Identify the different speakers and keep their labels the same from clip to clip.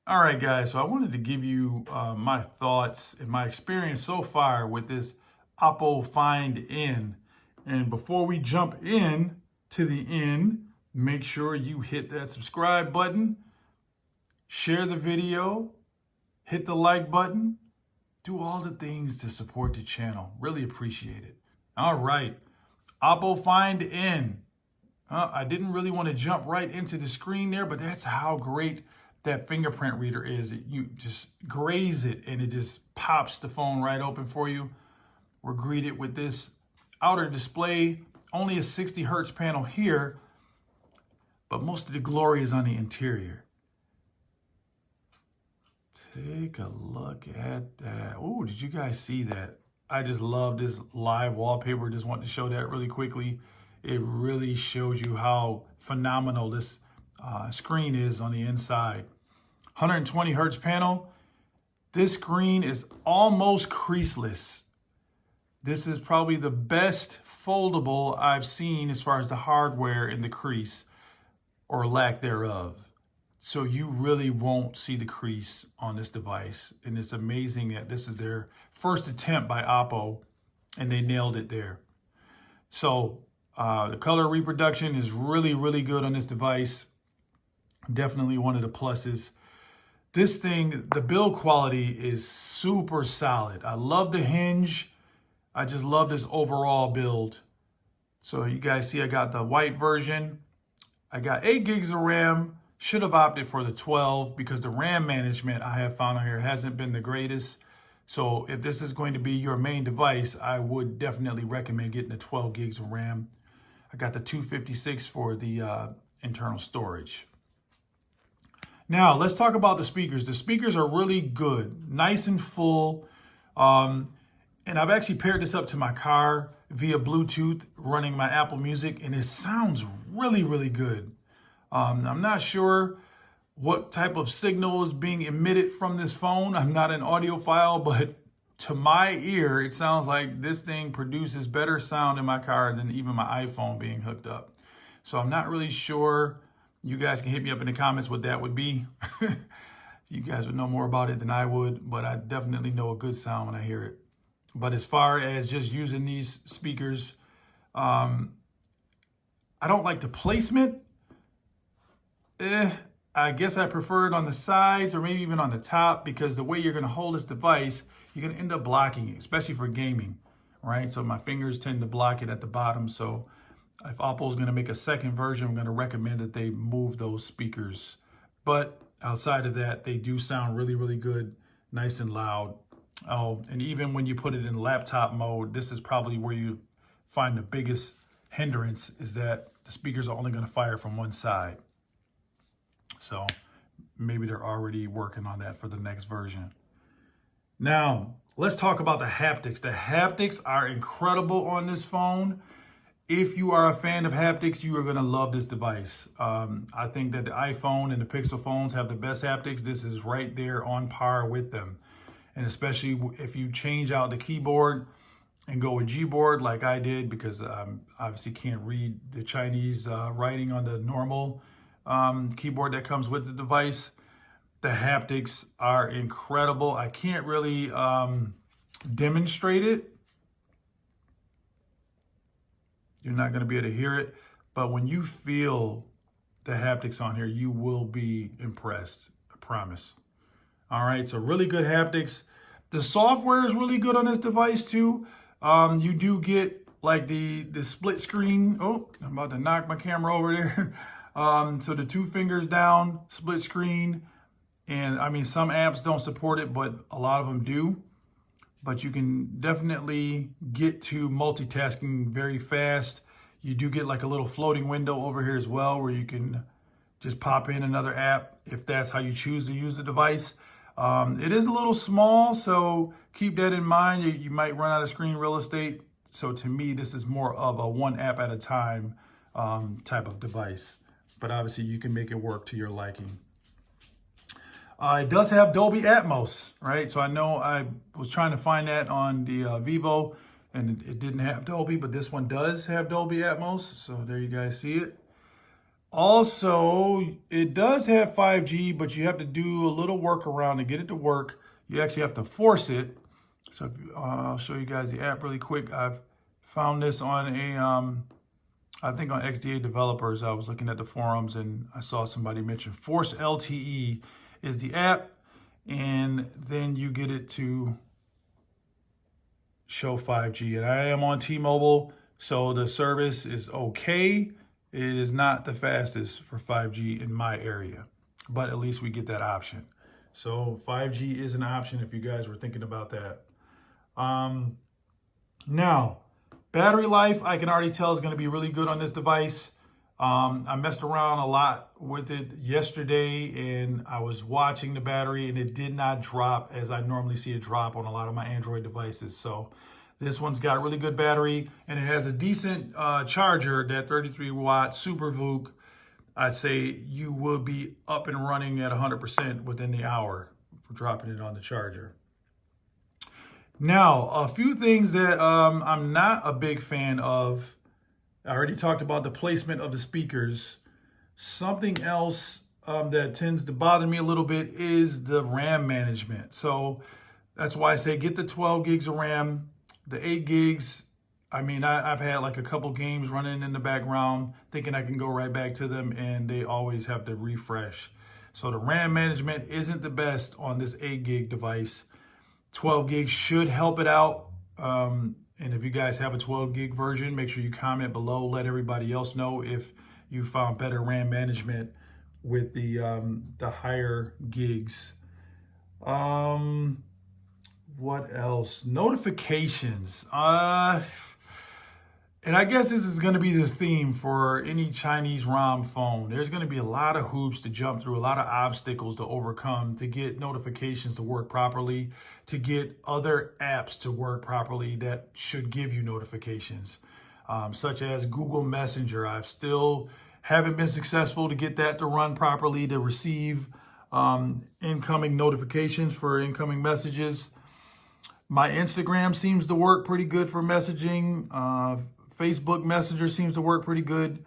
Speaker 1: All right, guys, so I wanted to give you my thoughts and my experience so far with this Oppo Find N. And before we jump in to the end, make sure you hit that subscribe button, share the video, hit the like button, do all the things to support the channel. Really appreciate it. All right, Oppo Find N. I didn't really want to jump right into the screen there, but that's how great that fingerprint reader is. You just graze it and it just pops the phone right open for you. We're greeted with this outer display, only a 60 hertz panel here, but most of the glory is on the interior. Take a look at that. Oh, did you guys see that? I just love this live wallpaper. Just want to show that really quickly. It really shows you how phenomenal this screen is on the inside. 120 hertz panel. This screen is almost creaseless. This is probably the best foldable I've seen as far as the hardware in the crease or lack thereof. So you really won't see the crease on this device. And it's amazing that this is their first attempt by Oppo and they nailed it there. So the color reproduction is really, really good on this device. Definitely one of the pluses. This thing, the build quality is super solid. I love the hinge. I just love this overall build. So you guys see I got the white version. I got 8 gigs of RAM. Should have opted for the 12 because the RAM management I have found on here hasn't been the greatest. So if this is going to be your main device, I would definitely recommend getting the 12 gigs of RAM. I got the 256 for the internal storage. Now, let's talk about the speakers. The speakers are really good, nice and full. And I've actually paired this up to my car via Bluetooth, running my Apple Music, and it sounds really, really good. I'm not sure what type of signal is being emitted from this phone. I'm not an audiophile, but to my ear, it sounds like this thing produces better sound in my car than even my iPhone being hooked up. So I'm not really sure. You guys can hit me up in the comments what that would be. You guys would know more about it than I would, but I definitely know a good sound when I hear it. But as far as just using these speakers, I don't like the placement. I guess I prefer it on the sides or maybe even on the top because the way you're going to hold this device, you're going to end up blocking it, especially for gaming, right? So my fingers tend to block it at the bottom. So if Oppo is going to make a second version, I'm going to recommend that they move those speakers. But outside of that, they do sound really, really good, nice and loud. Oh, and even when you put it in laptop mode, this is probably where you find the biggest hindrance is that the speakers are only going to fire from one side. So maybe they're already working on that for the next version. Now, let's talk about the haptics. The haptics are incredible on this phone. If you are a fan of haptics, you are going to love this device. I think that the iPhone and the Pixel phones have the best haptics. This is right there on par with them. And especially if you change out the keyboard and go with Gboard like I did, because I obviously can't read the Chinese writing on the normal keyboard that comes with the device. The haptics are incredible. I can't really demonstrate it. You're not going to be able to hear it, but when you feel the haptics on here, you will be impressed, I promise. All right, so really good haptics. The software is really good on this device too. You do get like the split screen. Oh, I'm about to knock my camera over there. So the 2 fingers down, split screen. And I mean, some apps don't support it, but a lot of them do. But you can definitely get to multitasking very fast. You do get like a little floating window over here as well where you can just pop in another app if that's how you choose to use the device. It is a little small, so keep that in mind. You might run out of screen real estate. So to me, this is more of a one app at a time type of device. But obviously you can make it work to your liking. It does have Dolby Atmos, right? So I know I was trying to find that on the Vivo and it didn't have Dolby, but this one does have Dolby Atmos. So there you guys see it. Also, it does have 5G, but you have to do a little workaround to get it to work. You actually have to force it. So I'll show you guys the app really quick. I've found this on I think on XDA Developers. I was looking at the forums and I saw somebody mention Force LTE is the app, and then you get it to show 5G. And I am on T-Mobile, so the service is okay. It is not the fastest for 5G in my area, but at least we get that option. So 5G is an option if you guys were thinking about that. Now, battery life, I can already tell is going to be really good on this device. I messed around a lot with it yesterday, and I was watching the battery, and it did not drop as I normally see it drop on a lot of my Android devices. So this one's got a really good battery, and it has a decent charger, that 33-watt Super VOOC. I'd say you will be up and running at 100% within the hour for dropping it on the charger. Now, a few things that I'm not a big fan of. I already talked about the placement of the speakers. Something else that tends to bother me a little bit is the RAM management. So that's why I say get the 12 gigs of RAM. The 8 gigs, I mean, I've had like a couple games running in the background thinking I can go right back to them, and they always have to refresh. So the RAM management isn't the best on this 8 gig device. 12 gigs should help it out. And if you guys have a 12 gig version, make sure you comment below. Let everybody else know if you found better RAM management with the higher gigs. What else? Notifications. And I guess this is going to be the theme for any Chinese ROM phone. There's going to be a lot of hoops to jump through, a lot of obstacles to overcome to get notifications to work properly, to get other apps to work properly that should give you notifications, such as Google Messenger. I've still haven't been successful to get that to run properly, to receive incoming notifications for incoming messages. My Instagram seems to work pretty good for messaging. Facebook Messenger seems to work pretty good,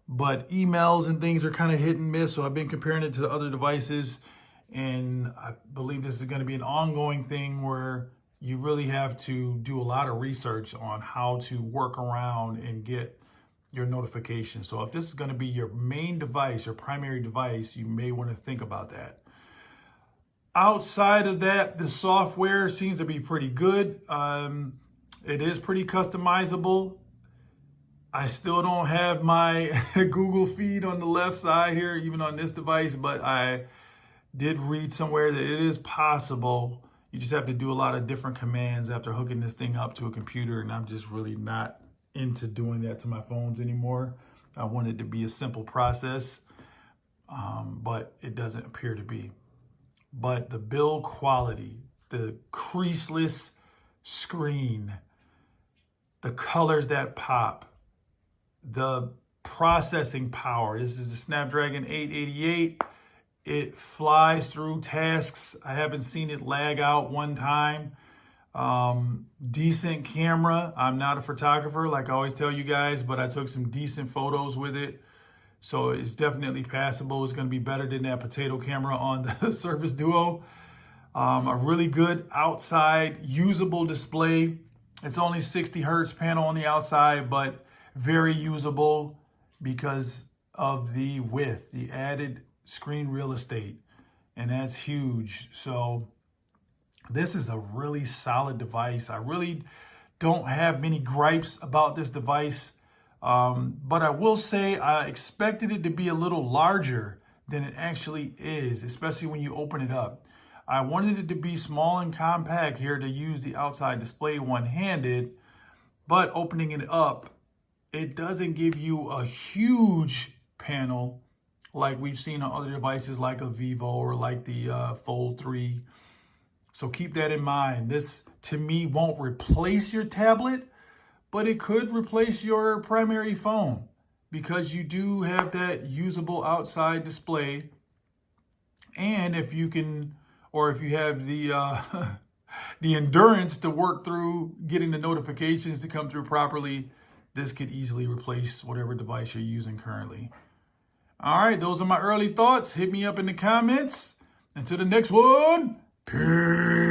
Speaker 1: but emails and things are kind of hit and miss. So I've been comparing it to other devices, and I believe this is going to be an ongoing thing where you really have to do a lot of research on how to work around and get your notifications. So if this is going to be your main device, your primary device, you may want to think about that. Outside of that, the software seems to be pretty good. It is pretty customizable. I still don't have my Google feed on the left side here, even on this device, but I did read somewhere that it is possible. You just have to do a lot of different commands after hooking this thing up to a computer, and I'm just really not into doing that to my phones anymore. I want it to be a simple process, but it doesn't appear to be. But the build quality, the creaseless screen, the colors that pop, the processing power. This is the Snapdragon 888. It flies through tasks. I haven't seen it lag out one time. Decent camera. I'm not a photographer, like I always tell you guys, but I took some decent photos with it. So it's definitely passable. It's going to be better than that potato camera on the Surface Duo. A really good outside usable display. It's only 60 hertz panel on the outside, but very usable because of the width, the added screen real estate, and that's huge. So this is a really solid device. I really don't have many gripes about this device, but I will say I expected it to be a little larger than it actually is, especially when you open it up. I wanted it to be small and compact here to use the outside display one-handed, but opening it up, it doesn't give you a huge panel like we've seen on other devices like a Vivo or like the Fold 3. So keep that in mind. This, to me, won't replace your tablet, but it could replace your primary phone because you do have that usable outside display. And if you can, or if you have the the endurance to work through getting the notifications to come through properly, this could easily replace whatever device you're using currently. All right, those are my early thoughts. Hit me up in the comments. Until the next one, peace.